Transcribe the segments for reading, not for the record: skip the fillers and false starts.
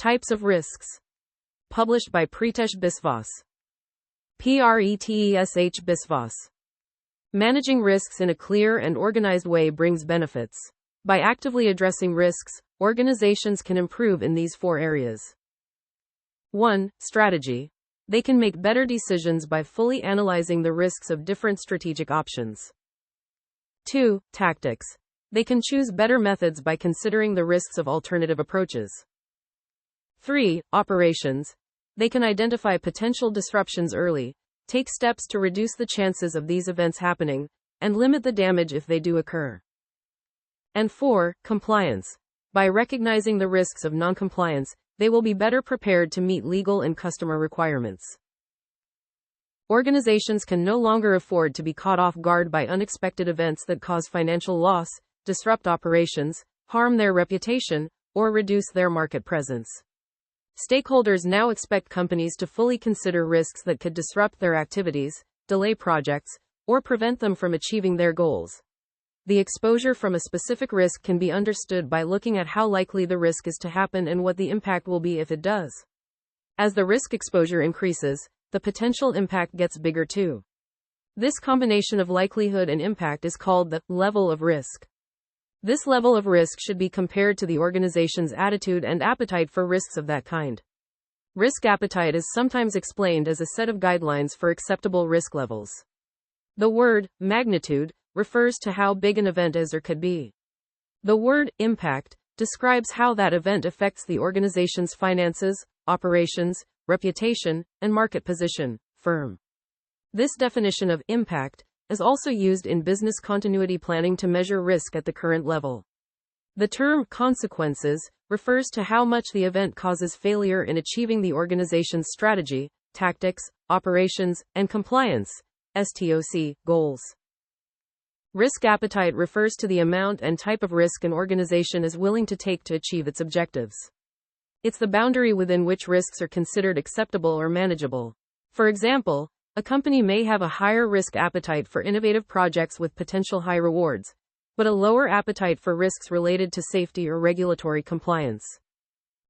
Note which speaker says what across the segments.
Speaker 1: Types of risks. Published by Pritesh Biswas. Pretesh Biswas. Managing risks in a clear and organized way brings benefits. By actively addressing risks, organizations can improve in these 4 areas. 1. Strategy. They can make better decisions by fully analyzing the risks of different strategic options. 2. Tactics. They can choose better methods by considering the risks of alternative approaches. 3. Operations. They can identify potential disruptions early, take steps to reduce the chances of these events happening, and limit the damage if they do occur. And 4. Compliance. By recognizing the risks of noncompliance, they will be better prepared to meet legal and customer requirements. Organizations can no longer afford to be caught off guard by unexpected events that cause financial loss, disrupt operations, harm their reputation, or reduce their market presence. Stakeholders now expect companies to fully consider risks that could disrupt their activities, delay projects, or prevent them from achieving their goals. The exposure from a specific risk can be understood by looking at how likely the risk is to happen and what the impact will be if it does. As the risk exposure increases, the potential impact gets bigger too. This combination of likelihood and impact is called the level of risk. This level of risk should be compared to the organization's attitude and appetite for risks of that kind. Risk appetite is sometimes explained as a set of guidelines for acceptable risk levels. The word magnitude refers to how big an event is or could be. The word impact describes how that event affects the organization's finances, operations, reputation, and market position, firm. This definition of impact is also used in business continuity planning to measure risk at the current level. The term consequences refers to how much the event causes failure in achieving the organization's strategy, tactics, operations, and compliance (STOC) goals. Risk appetite refers to the amount and type of risk an organization is willing to take to achieve its objectives. It's the boundary within which risks are considered acceptable or manageable. For example, a company may have a higher risk appetite for innovative projects with potential high rewards, but a lower appetite for risks related to safety or regulatory compliance.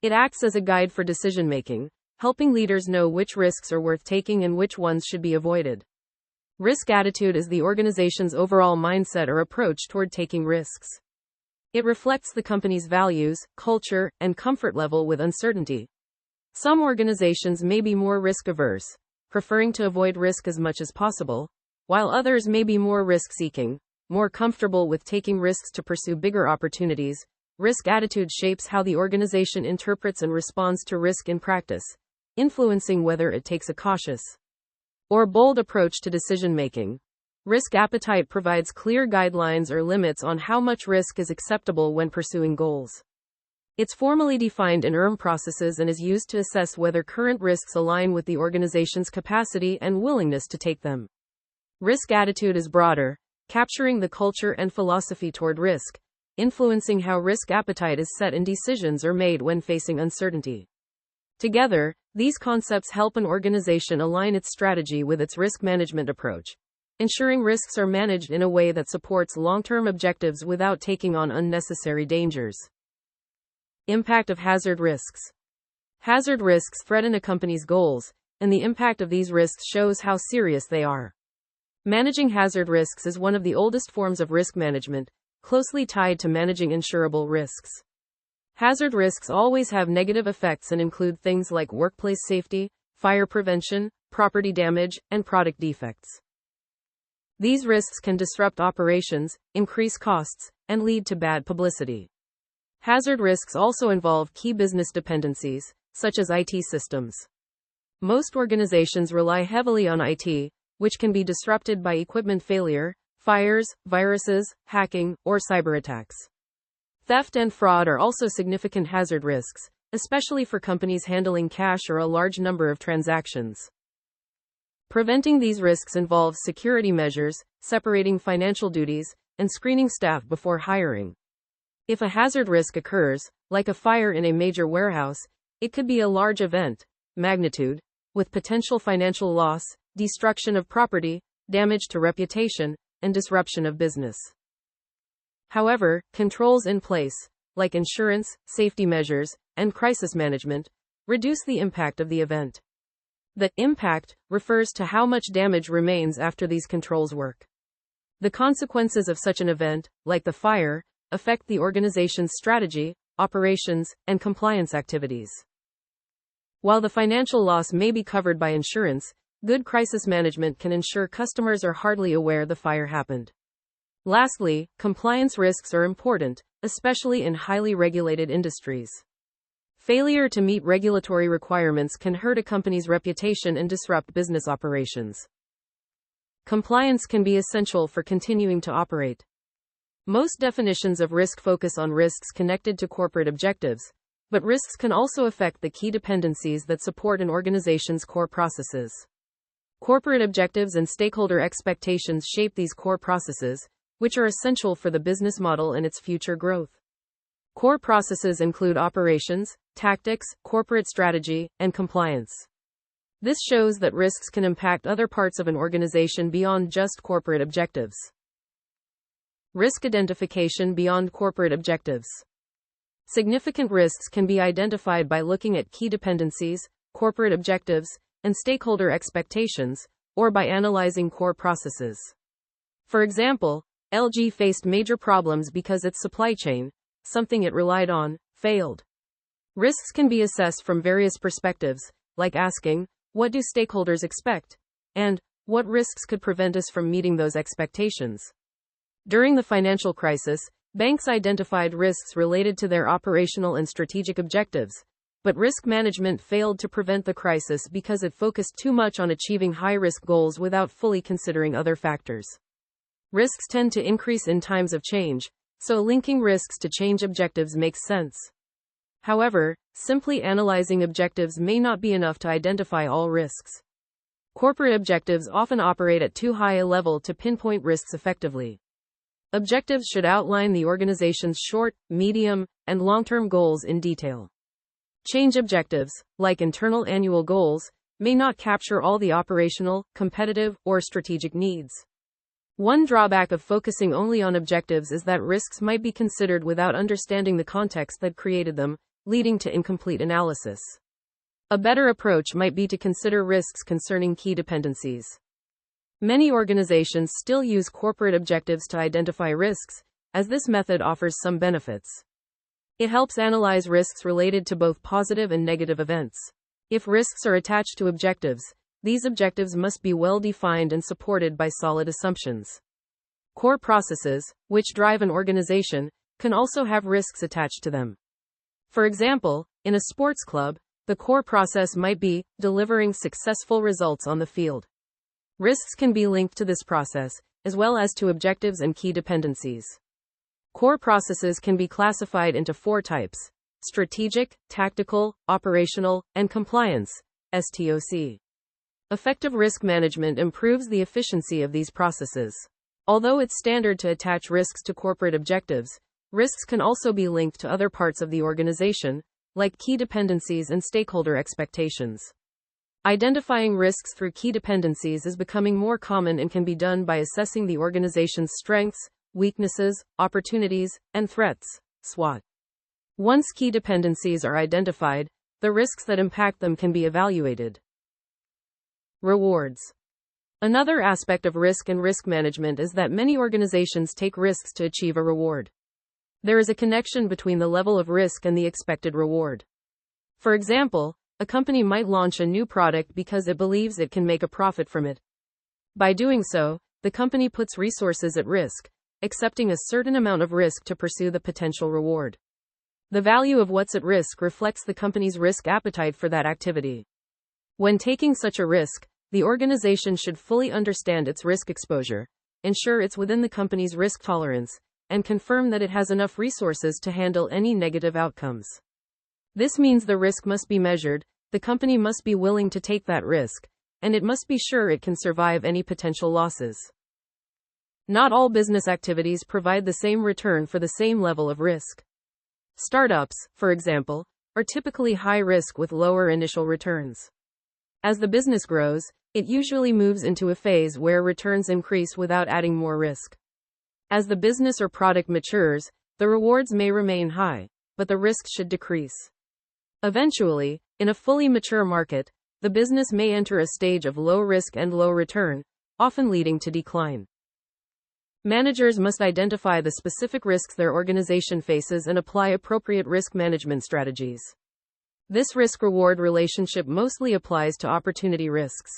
Speaker 1: It acts as a guide for decision-making, helping leaders know which risks are worth taking and which ones should be avoided. Risk attitude is the organization's overall mindset or approach toward taking risks. It reflects the company's values, culture, and comfort level with uncertainty. Some organizations may be more risk-averse, preferring to avoid risk as much as possible, while others may be more risk-seeking, more comfortable with taking risks to pursue bigger opportunities. Risk attitude shapes how the organization interprets and responds to risk in practice, influencing whether it takes a cautious or bold approach to decision-making. Risk appetite provides clear guidelines or limits on how much risk is acceptable when pursuing goals. It's formally defined in processes and is used to assess whether current risks align with the organization's capacity and willingness to take them. Risk attitude is broader, capturing the culture and philosophy toward risk, influencing how risk appetite is set and decisions are made when facing uncertainty. Together, these concepts help an organization align its strategy with its risk management approach, ensuring risks are managed in a way that supports long-term objectives without taking on unnecessary dangers. Impact of hazard risks. Hazard risks threaten a company's goals, and the impact of these risks shows how serious they are. Managing hazard risks is one of the oldest forms of risk management, closely tied to managing insurable risks. Hazard risks always have negative effects and include things like workplace safety, fire prevention, property damage, and product defects. These risks can disrupt operations, increase costs, and lead to bad publicity. Hazard risks also involve key business dependencies, such as IT systems. Most organizations rely heavily on IT, which can be disrupted by equipment failure, fires, viruses, hacking, or cyber attacks. Theft and fraud are also significant hazard risks, especially for companies handling cash or a large number of transactions. Preventing these risks involves security measures, separating financial duties, and screening staff before hiring. If a hazard risk occurs, like a fire in a major warehouse, it could be a large event, magnitude, with potential financial loss, destruction of property, damage to reputation, and disruption of business. However, controls in place, like insurance, safety measures, and crisis management, reduce the impact of the event. The impact refers to how much damage remains after these controls work. The consequences of such an event, like the fire, affect the organization's strategy, operations, and compliance activities. While the financial loss may be covered by insurance, good crisis management can ensure customers are hardly aware the fire happened. Lastly, compliance risks are important, especially in highly regulated industries. Failure to meet regulatory requirements can hurt a company's reputation and disrupt business operations. Compliance can be essential for continuing to operate. Most definitions of risk focus on risks connected to corporate objectives, but risks can also affect the key dependencies that support an organization's core processes. Corporate objectives and stakeholder expectations shape these core processes, which are essential for the business model and its future growth. Core processes include operations, tactics, corporate strategy, and compliance. This shows that risks can impact other parts of an organization beyond just corporate objectives. Risk identification beyond corporate objectives. Significant risks can be identified by looking at key dependencies, corporate objectives, and stakeholder expectations, or by analyzing core processes. For example, LG faced major problems because its supply chain, something it relied on, failed. Risks can be assessed from various perspectives, like asking, what do stakeholders expect? And, what risks could prevent us from meeting those expectations? During the financial crisis, banks identified risks related to their operational and strategic objectives, but risk management failed to prevent the crisis because it focused too much on achieving high-risk goals without fully considering other factors. Risks tend to increase in times of change, so linking risks to change objectives makes sense. However, simply analyzing objectives may not be enough to identify all risks. Corporate objectives often operate at too high a level to pinpoint risks effectively. Objectives should outline the organization's short, medium, and long-term goals in detail. Change objectives, like internal annual goals, may not capture all the operational, competitive, or strategic needs. One drawback of focusing only on objectives is that risks might be considered without understanding the context that created them, leading to incomplete analysis. A better approach might be to consider risks concerning key dependencies. Many organizations still use corporate objectives to identify risks, as this method offers some benefits. It helps analyze risks related to both positive and negative events. If risks are attached to objectives, these objectives must be well defined and supported by solid assumptions. Core processes, which drive an organization, can also have risks attached to them. For example, in a sports club, the core process might be delivering successful results on the field. Risks can be linked to this process, as well as to objectives and key dependencies. Core processes can be classified into 4 types: strategic, tactical, operational, and compliance, STOC. Effective risk management improves the efficiency of these processes. Although it's standard to attach risks to corporate objectives, risks can also be linked to other parts of the organization, like key dependencies and stakeholder expectations. Identifying risks through key dependencies is becoming more common and can be done by assessing the organization's strengths, weaknesses, opportunities, and threats, SWOT. Once key dependencies are identified, the risks that impact them can be evaluated. Rewards. Another aspect of risk and risk management is that many organizations take risks to achieve a reward. There is a connection between the level of risk and the expected reward. For example, a company might launch a new product because it believes it can make a profit from it. By doing so, the company puts resources at risk, accepting a certain amount of risk to pursue the potential reward. The value of what's at risk reflects the company's risk appetite for that activity. When taking such a risk, the organization should fully understand its risk exposure, ensure it's within the company's risk tolerance, and confirm that it has enough resources to handle any negative outcomes. This means the risk must be measured, the company must be willing to take that risk, and it must be sure it can survive any potential losses. Not all business activities provide the same return for the same level of risk. Startups, for example, are typically high risk with lower initial returns. As the business grows, it usually moves into a phase where returns increase without adding more risk. As the business or product matures, the rewards may remain high, but the risks should decrease. Eventually, in a fully mature market, the business may enter a stage of low risk and low return, often leading to decline. Managers must identify the specific risks their organization faces and apply appropriate risk management strategies. This risk-reward relationship mostly applies to opportunity risks.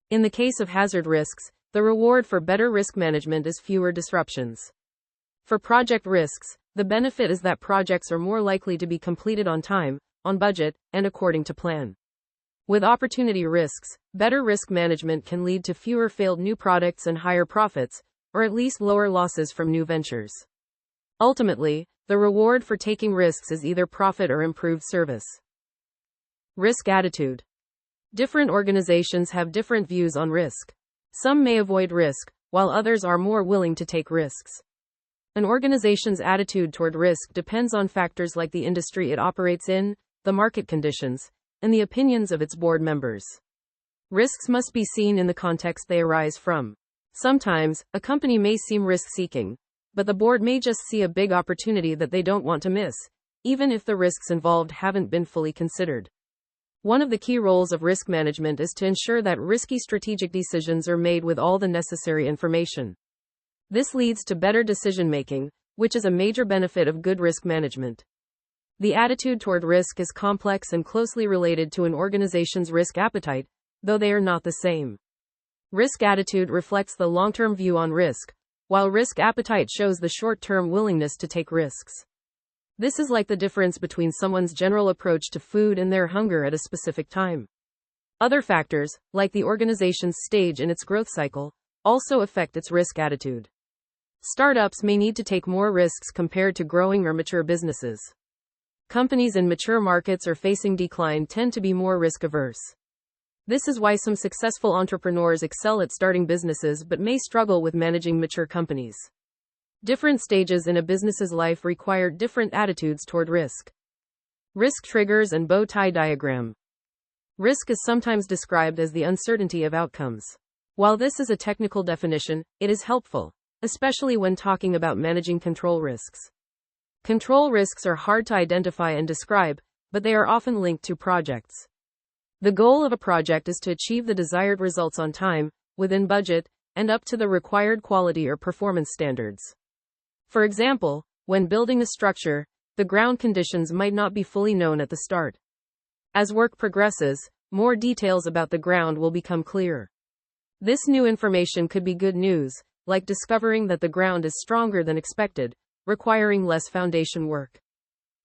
Speaker 1: In the case of hazard risks, the reward for better risk management is fewer disruptions. For project risks, the benefit is that projects are more likely to be completed on time, on budget, and according to plan. With opportunity risks, better risk management can lead to fewer failed new products and higher profits, or at least lower losses from new ventures. Ultimately, the reward for taking risks is either profit or improved service. Risk attitude. Different organizations have different views on risk. Some may avoid risk, while others are more willing to take risks. An organization's attitude toward risk depends on factors like the industry it operates in, the market conditions, and the opinions of its board members. Risks must be seen in the context they arise from. Sometimes, a company may seem risk-seeking, but the board may just see a big opportunity that they don't want to miss, even if the risks involved haven't been fully considered. One of the key roles of risk management is to ensure that risky strategic decisions are made with all the necessary information. This leads to better decision-making, which is a major benefit of good risk management. The attitude toward risk is complex and closely related to an organization's risk appetite, though they are not the same. Risk attitude reflects the long-term view on risk, while risk appetite shows the short-term willingness to take risks. This is like the difference between someone's general approach to food and their hunger at a specific time. Other factors, like the organization's stage in its growth cycle, also affect its risk attitude. Startups may need to take more risks compared to growing or mature businesses. Companies in mature markets or facing decline tend to be more risk-averse. This is why some successful entrepreneurs excel at starting businesses but may struggle with managing mature companies. Different stages in a business's life require different attitudes toward risk. Risk triggers and bow tie diagram. Risk is sometimes described as the uncertainty of outcomes. While this is a technical definition, it is helpful, especially when talking about managing control risks. Control risks are hard to identify and describe, but they are often linked to projects. The goal of a project is to achieve the desired results on time, within budget, and up to the required quality or performance standards. For example, when building a structure, the ground conditions might not be fully known at the start. As work progresses, more details about the ground will become clear. This new information could be good news, like discovering that the ground is stronger than expected, requiring less foundation work.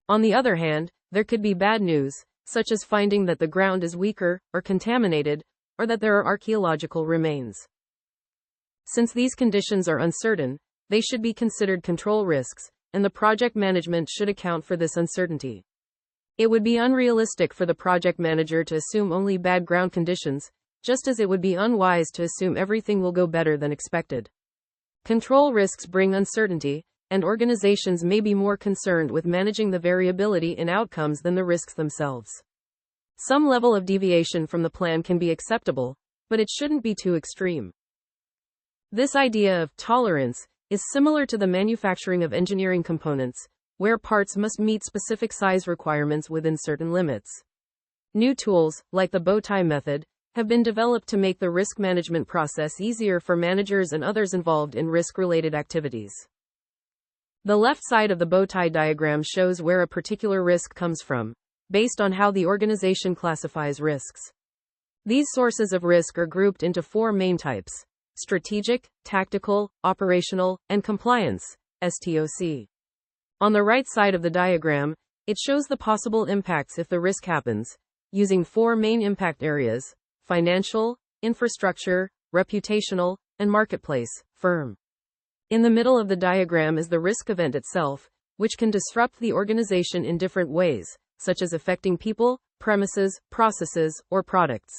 Speaker 1: On the other hand, there could be bad news, such as finding that the ground is weaker, or contaminated, or that there are archaeological remains. Since these conditions are uncertain, they should be considered control risks, and the project management should account for this uncertainty. It would be unrealistic for the project manager to assume only bad ground conditions, just as it would be unwise to assume everything will go better than expected. Control risks bring uncertainty, and organizations may be more concerned with managing the variability in outcomes than the risks themselves. Some level of deviation from the plan can be acceptable, but it shouldn't be too extreme. This idea of tolerance is similar to the manufacturing of engineering components, where parts must meet specific size requirements within certain limits. New tools, like the bow tie method, have been developed to make the risk management process easier for managers and others involved in risk-related activities. The left side of the bow tie diagram shows where a particular risk comes from, based on how the organization classifies risks. These sources of risk are grouped into 4 main types: strategic, tactical, operational, and compliance, STOC. On the right side of the diagram, it shows the possible impacts if the risk happens, using 4 main impact areas: financial, infrastructure, reputational, and marketplace, firm. In the middle of the diagram is the risk event itself, which can disrupt the organization in different ways, such as affecting people, premises, processes, or products.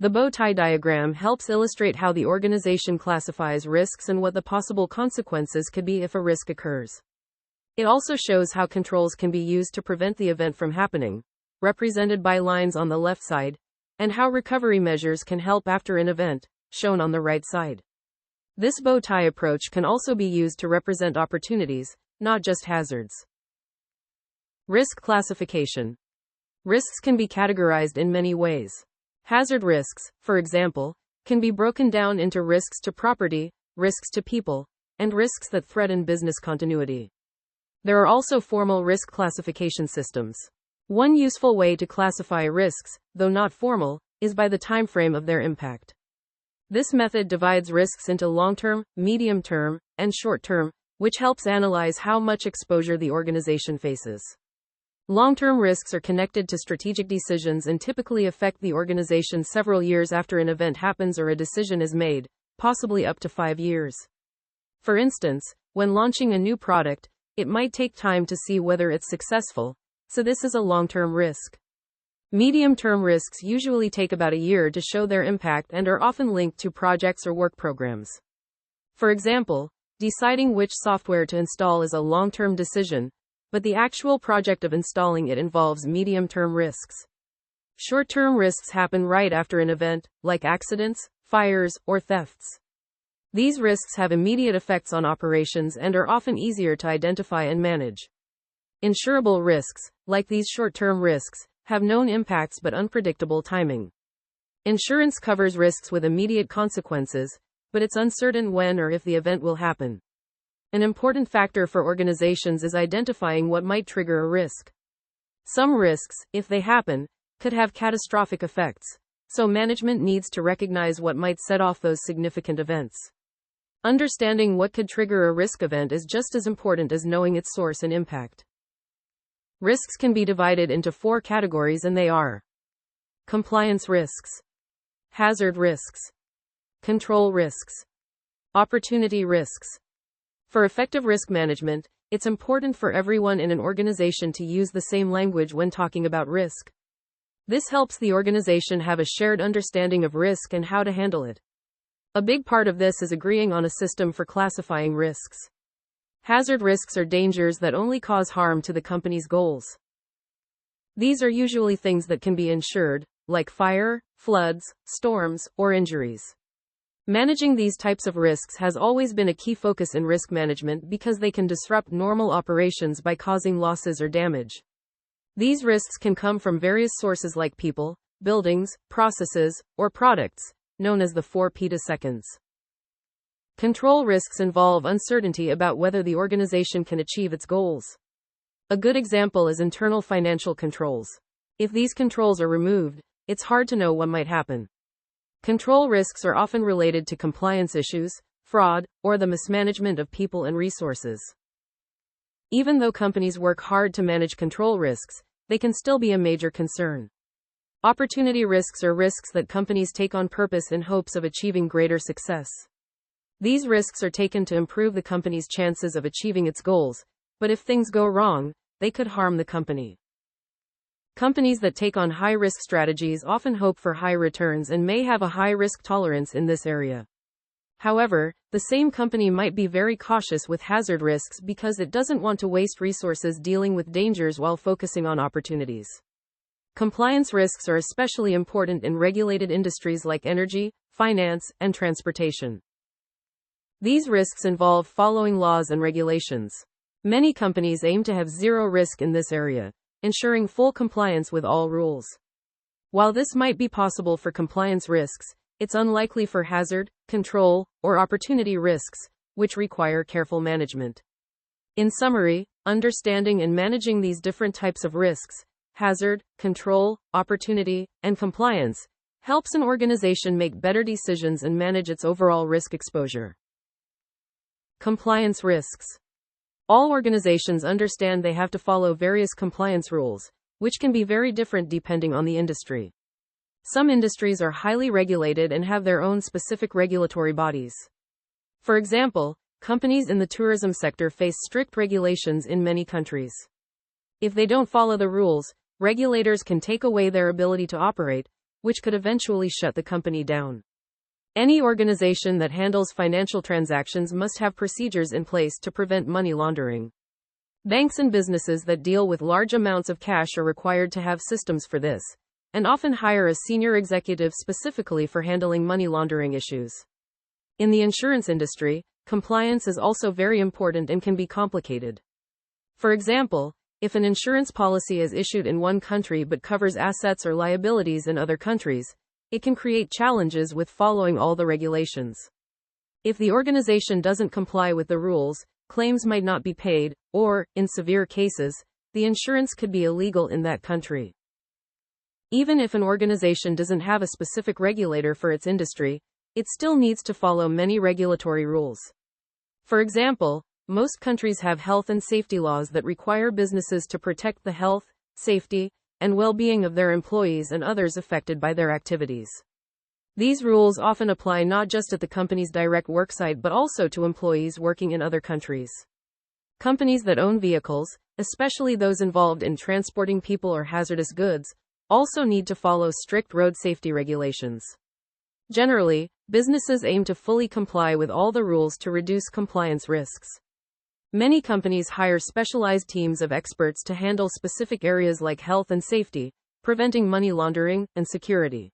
Speaker 1: The bow tie diagram helps illustrate how the organization classifies risks and what the possible consequences could be if a risk occurs. It also shows how controls can be used to prevent the event from happening, represented by lines on the left side, and how recovery measures can help after an event, shown on the right side. This bow tie approach can also be used to represent opportunities, not just hazards. Risk classification. Risks can be categorized in many ways. Hazard risks, for example, can be broken down into risks to property, risks to people, and risks that threaten business continuity. There are also formal risk classification systems. One useful way to classify risks, though not formal, is by the time frame of their impact. This method divides risks into long-term, medium-term, and short-term, which helps analyze how much exposure the organization faces. Long-term risks are connected to strategic decisions and typically affect the organization several years after an event happens or a decision is made, possibly up to 5 years. For instance, when launching a new product, it might take time to see whether it's successful, so this is a long-term risk. Medium-term risks usually take about a year to show their impact and are often linked to projects or work programs. For example, deciding which software to install is a long-term decision, but the actual project of installing it involves medium-term risks. Short-term risks happen right after an event, like accidents, fires, or thefts. These risks have immediate effects on operations and are often easier to identify and manage. Insurable risks, like these short-term risks, have known impacts but unpredictable timing. Insurance covers risks with immediate consequences, but it's uncertain when or if the event will happen. An important factor for organizations is identifying what might trigger a risk. Some risks, if they happen, could have catastrophic effects, so management needs to recognize what might set off those significant events. Understanding what could trigger a risk event is just as important as knowing its source and impact. Risks can be divided into 4 categories, and they are: compliance risks, hazard risks, control risks, opportunity risks. For effective risk management, it's important for everyone in an organization to use the same language when talking about risk. This helps the organization have a shared understanding of risk and how to handle it. A big part of this is agreeing on a system for classifying risks. Hazard risks are dangers that only cause harm to the company's goals. These are usually things that can be insured, like fire, floods, storms, or injuries. Managing these types of risks has always been a key focus in risk management because they can disrupt normal operations by causing losses or damage. These risks can come from various sources like people, buildings, processes, or products, known as the 4 petaseconds. Control risks involve uncertainty about whether the organization can achieve its goals. A good example is internal financial controls. If these controls are removed, it's hard to know what might happen. Control risks are often related to compliance issues, fraud, or the mismanagement of people and resources. Even though companies work hard to manage control risks, they can still be a major concern. Opportunity risks are risks that companies take on purpose in hopes of achieving greater success. These risks are taken to improve the company's chances of achieving its goals, but if things go wrong, they could harm the company. Companies that take on high-risk strategies often hope for high returns and may have a high risk tolerance in this area. However, the same company might be very cautious with hazard risks because it doesn't want to waste resources dealing with dangers while focusing on opportunities. Compliance risks are especially important in regulated industries like energy, finance, and transportation. These risks involve following laws and regulations. Many companies aim to have zero risk in this area, ensuring full compliance with all rules. While this might be possible for compliance risks, it's unlikely for hazard, control, or opportunity risks, which require careful management. In summary, understanding and managing these different types of risks, hazard, control, opportunity, and compliance, helps an organization make better decisions and manage its overall risk exposure. Compliance risks. All organizations understand they have to follow various compliance rules, which can be very different depending on the industry. Some industries are highly regulated and have their own specific regulatory bodies. For example, companies in the tourism sector face strict regulations in many countries. If they don't follow the rules, regulators can take away their ability to operate, which could eventually shut the company down. Any organization that handles financial transactions must have procedures in place to prevent money laundering. Banks and businesses that deal with large amounts of cash are required to have systems for this, and often hire a senior executive specifically for handling money laundering issues. In the insurance industry, compliance is also very important and can be complicated. For example, if an insurance policy is issued in one country but covers assets or liabilities in other countries, it can create challenges with following all the regulations. If the organization doesn't comply with the rules, claims might not be paid, or, in severe cases, the insurance could be illegal in that country. Even if an organization doesn't have a specific regulator for its industry, it still needs to follow many regulatory rules. For example, most countries have health and safety laws that require businesses to protect the health, safety, and well-being of their employees and others affected by their activities. These rules often apply not just at the company's direct worksite but also to employees working in other countries. Companies that own vehicles, especially those involved in transporting people or hazardous goods, also need to follow strict road safety regulations. Generally, businesses aim to fully comply with all the rules to reduce compliance risks. Many companies hire specialized teams of experts to handle specific areas like health and safety, preventing money laundering, and security.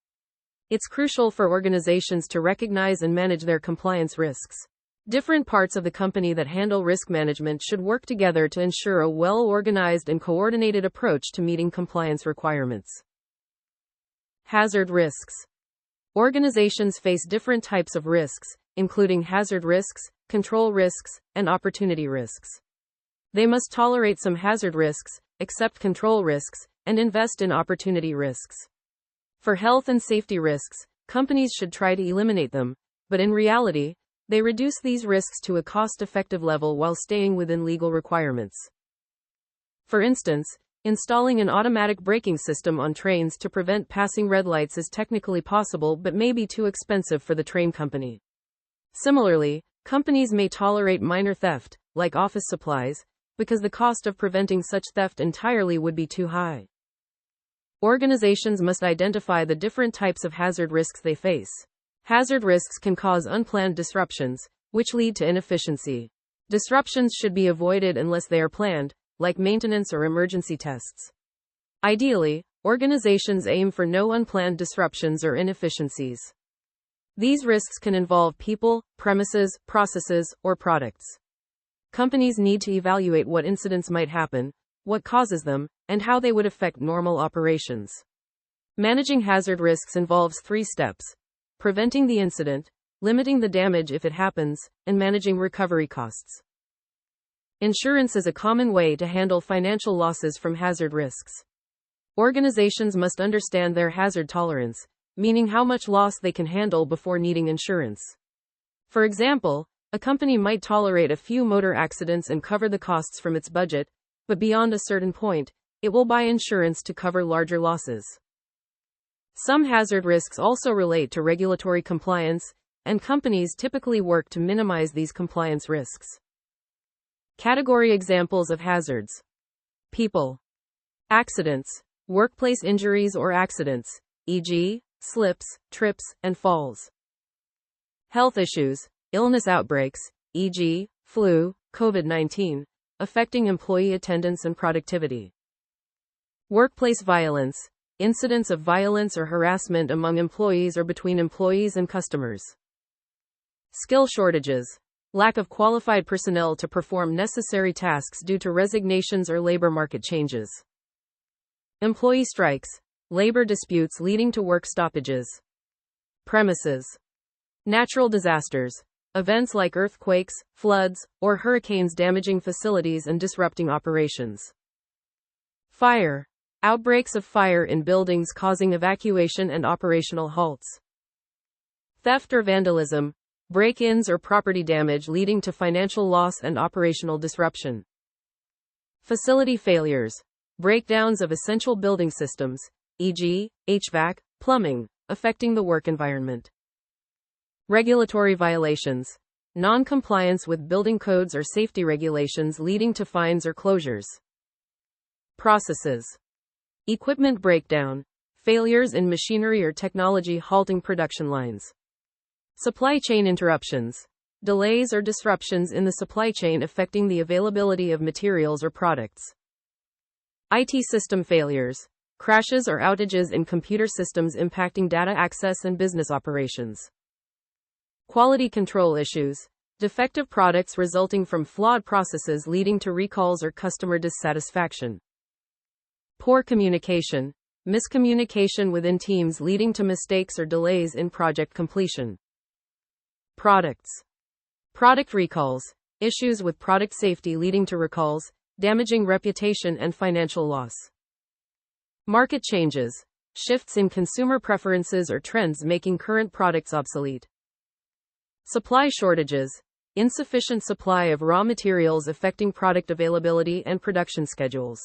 Speaker 1: It's crucial for organizations to recognize and manage their compliance risks. Different parts of the company that handle risk management should work together to ensure a well-organized and coordinated approach to meeting compliance requirements. Hazard risks. Organizations face different types of risks, including hazard risks, control risks, and opportunity risks. They must tolerate some hazard risks, accept control risks, and invest in opportunity risks. For health and safety risks, companies should try to eliminate them, but in reality, they reduce these risks to a cost-effective level while staying within legal requirements. For instance, installing an automatic braking system on trains to prevent passing red lights is technically possible but may be too expensive for the train company. Similarly, companies may tolerate minor theft, like office supplies, because the cost of preventing such theft entirely would be too high. Organizations must identify the different types of hazard risks they face. Hazard risks can cause unplanned disruptions, which lead to inefficiency. Disruptions should be avoided unless they are planned, like maintenance or emergency tests. Ideally, organizations aim for no unplanned disruptions or inefficiencies. These risks can involve people, premises, processes, or products. Companies need to evaluate what incidents might happen, what causes them, and how they would affect normal operations. Managing hazard risks involves 3 steps: preventing the incident, limiting the damage if it happens, and managing recovery costs. Insurance is a common way to handle financial losses from hazard risks. Organizations must understand their hazard tolerance, meaning how much loss they can handle before needing insurance. For example, a company might tolerate a few motor accidents and cover the costs from its budget, but beyond a certain point, it will buy insurance to cover larger losses. Some hazard risks also relate to regulatory compliance, and companies typically work to minimize these compliance risks. Category examples of hazards: people, accidents, workplace injuries or accidents, e.g., slips, trips, and falls. Health issues, illness outbreaks, e.g., flu, COVID-19, affecting employee attendance and productivity. Workplace violence, incidents of violence or harassment among employees or between employees and customers. Skill shortages, lack of qualified personnel to perform necessary tasks due to resignations or labor market changes. Employee strikes, labor disputes leading to work stoppages. Premises. Natural disasters, events like earthquakes, floods, or hurricanes damaging facilities and disrupting operations. Fire. Outbreaks of fire in buildings causing evacuation and operational halts. Theft or vandalism, break-ins or property damage leading to financial loss and operational disruption. Facility failures, breakdowns of essential building systems, e.g., HVAC, plumbing, affecting the work environment. Regulatory violations, non-compliance with building codes or safety regulations leading to fines or closures. Processes. Equipment breakdown, failures in machinery or technology halting production lines. Supply chain interruptions, delays or disruptions in the supply chain affecting the availability of materials or products. IT system failures, crashes or outages in computer systems impacting data access and business operations. Quality control issues, defective products resulting from flawed processes leading to recalls or customer dissatisfaction. Poor communication, miscommunication within teams leading to mistakes or delays in project completion. Products. Product recalls, issues with product safety leading to recalls, damaging reputation and financial loss. Market changes, shifts in consumer preferences or trends making current products obsolete. Supply shortages, insufficient supply of raw materials affecting product availability and production schedules.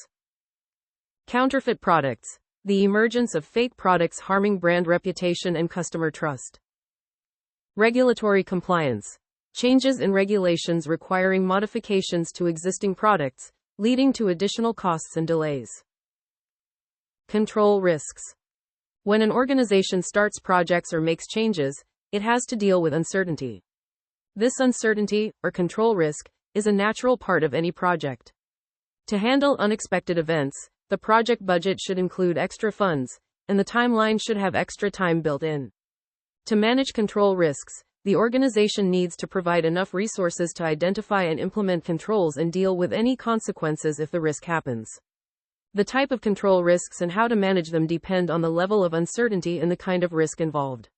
Speaker 1: Counterfeit products, the emergence of fake products harming brand reputation and customer trust. Regulatory compliance, changes in regulations requiring modifications to existing products, leading to additional costs and delays. Control risks. When an organization starts projects or makes changes, it has to deal with uncertainty. This uncertainty, or control risk, is a natural part of any project. To handle unexpected events, the project budget should include extra funds, and the timeline should have extra time built in. To manage control risks, the organization needs to provide enough resources to identify and implement controls and deal with any consequences if the risk happens. The type of control risks and how to manage them depend on the level of uncertainty and the kind of risk involved.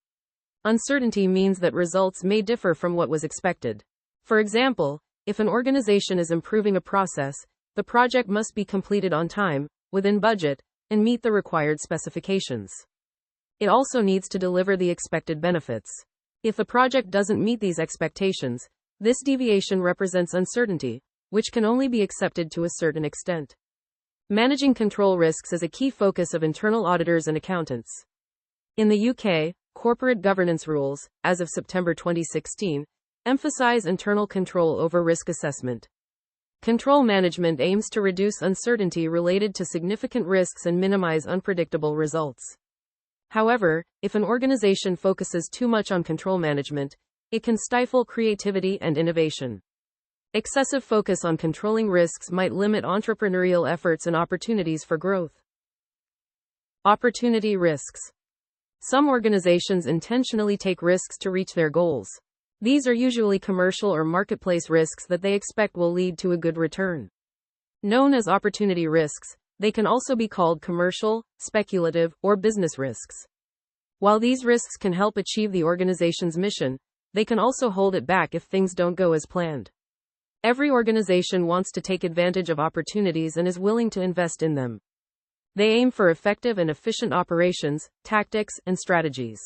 Speaker 1: Uncertainty means that results may differ from what was expected. For example, if an organization is improving a process, the project must be completed on time, within budget, and meet the required specifications. It also needs to deliver the expected benefits. If the project doesn't meet these expectations, this deviation represents uncertainty, which can only be accepted to a certain extent. Managing control risks is a key focus of internal auditors and accountants. In the UK, corporate governance rules, as of September 2016, emphasize internal control over risk assessment. Control management aims to reduce uncertainty related to significant risks and minimize unpredictable results. However, if an organization focuses too much on control management, it can stifle creativity and innovation. Excessive focus on controlling risks might limit entrepreneurial efforts and opportunities for growth. Opportunity risks. Some organizations intentionally take risks to reach their goals. These are usually commercial or marketplace risks that they expect will lead to a good return. Known as opportunity risks, they can also be called commercial, speculative, or business risks. While these risks can help achieve the organization's mission, they can also hold it back if things don't go as planned. Every organization wants to take advantage of opportunities and is willing to invest in them. They aim for effective and efficient operations, tactics, and strategies.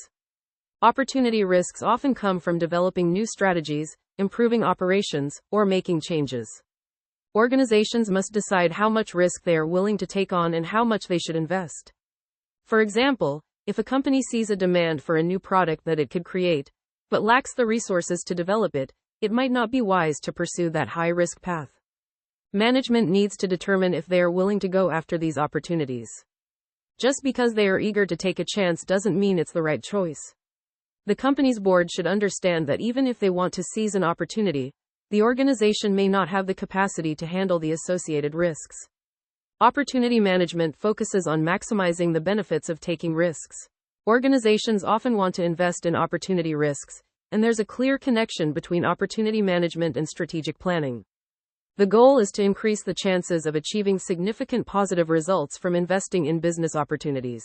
Speaker 1: Opportunity risks often come from developing new strategies, improving operations, or making changes. Organizations must decide how much risk they are willing to take on and how much they should invest. For example, if a company sees a demand for a new product that it could create, but lacks the resources to develop it, it might not be wise to pursue that high-risk path. Management needs to determine if they are willing to go after these opportunities. Just because they are eager to take a chance doesn't mean it's the right choice. The company's board should understand that even if they want to seize an opportunity, the organization may not have the capacity to handle the associated risks. Opportunity management focuses on maximizing the benefits of taking risks. Organizations often want to invest in opportunity risks, and there's a clear connection between opportunity management and strategic planning. The goal is to increase the chances of achieving significant positive results from investing in business opportunities.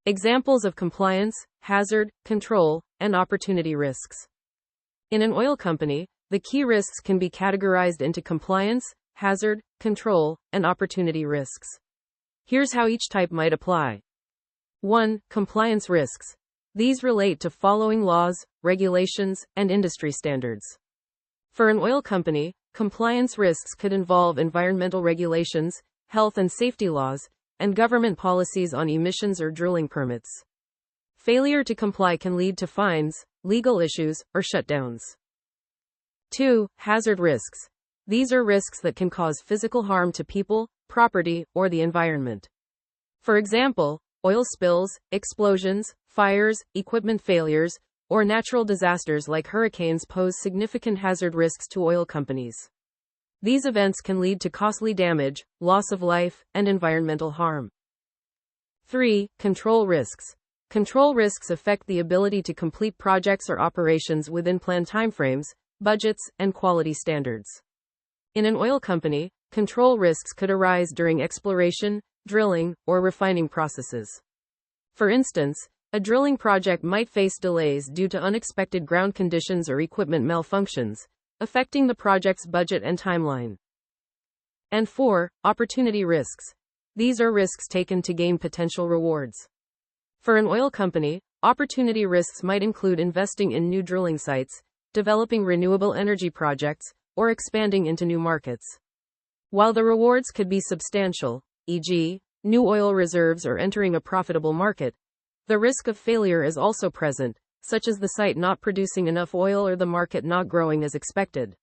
Speaker 1: Examples of compliance, hazard, control, and opportunity risks. In an oil company, the key risks can be categorized into compliance, hazard, control, and opportunity risks. Here's how each type might apply. 1. Compliance risks. These relate to following laws, regulations, and industry standards. For an oil company, compliance risks could involve environmental regulations, health and safety laws, and government policies on emissions or drilling permits. Failure to comply can lead to fines, legal issues, or shutdowns. 2. Hazard risks. These are risks that can cause physical harm to people, property, or the environment. For example, oil spills, explosions, fires, equipment failures, or natural disasters like hurricanes pose significant hazard risks to oil companies. These events can lead to costly damage, loss of life, and environmental harm. 3. Control risks. Control risks affect the ability to complete projects or operations within planned timeframes, budgets, and quality standards. In an oil company, control risks could arise during exploration, drilling, or refining processes. For instance, a drilling project might face delays due to unexpected ground conditions or equipment malfunctions, affecting the project's budget and timeline. And 4. Opportunity risks. These are risks taken to gain potential rewards. For an oil company, opportunity risks might include investing in new drilling sites, developing renewable energy projects, or expanding into new markets. While the rewards could be substantial, e.g., new oil reserves or entering a profitable market, the risk of failure is also present, such as the site not producing enough oil or the market not growing as expected.